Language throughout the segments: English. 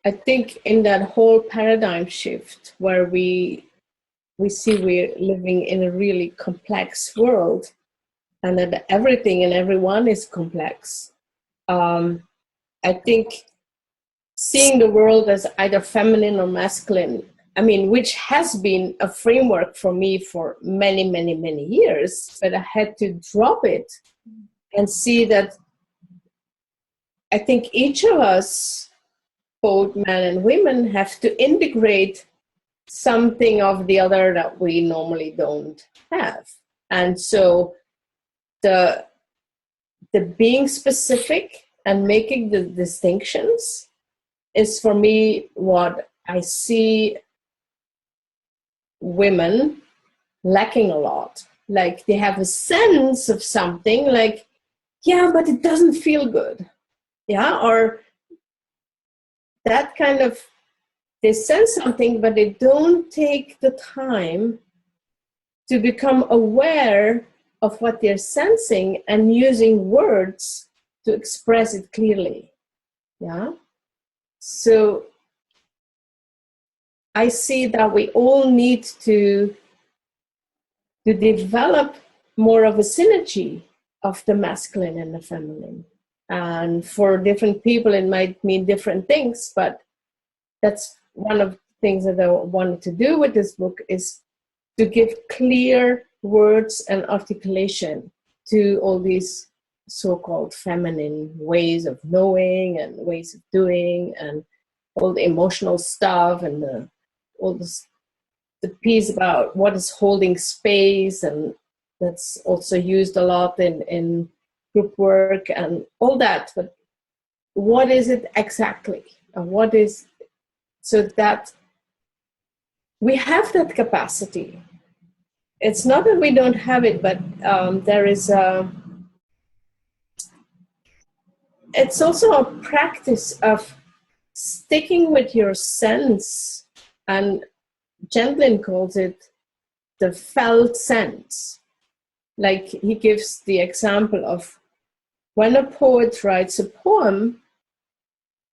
I think in that whole paradigm shift where we see we're living in a really complex world, and that everything and everyone is complex. I think seeing the world as either feminine or masculine, I mean, which has been a framework for me for many, many, many years, but I had to drop it and see that I think each of us, both men and women, have to integrate something of the other that we normally don't have. And so the being specific and making the distinctions is for me what I see women lacking a lot. Like they have a sense of something like, yeah, but it doesn't feel good. Yeah, or that kind of, they sense something, but they don't take the time to become aware of what they're sensing and using words to express it clearly. Yeah. So I see that we all need to develop more of a synergy of the masculine and the feminine. And for different people, it might mean different things, but that's one of the things that I wanted to do with this book, is to give clear words and articulation to all these so-called feminine ways of knowing and ways of doing, and all the emotional stuff, and all this, the piece about what is holding space, and that's also used a lot in group work and all that. But what is it exactly? And what is, so that we have that capacity. It's not that we don't have it, but there is it's also a practice of sticking with your sense, and Gentlin calls it the felt sense. Like he gives the example of when a poet writes a poem,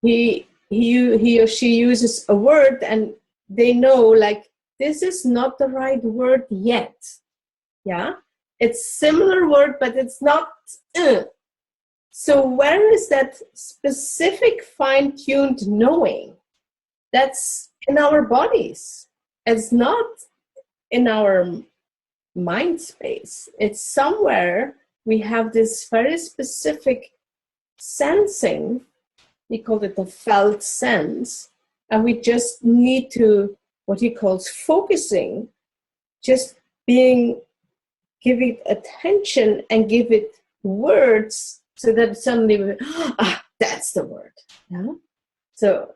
he or she uses a word and they know, like, this is not the right word yet. Yeah, it's similar word, but it's not. So where is that specific fine-tuned knowing? That's in our bodies. It's not in our mind space. It's somewhere we have this very specific sensing. He called it the felt sense. And we just need to, what he calls focusing, just being, give it attention and give it words, so that suddenly, that's the word. Yeah? So,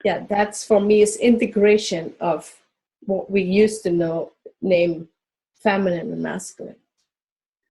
yeah, that's for me is integration of what we used to name feminine and masculine.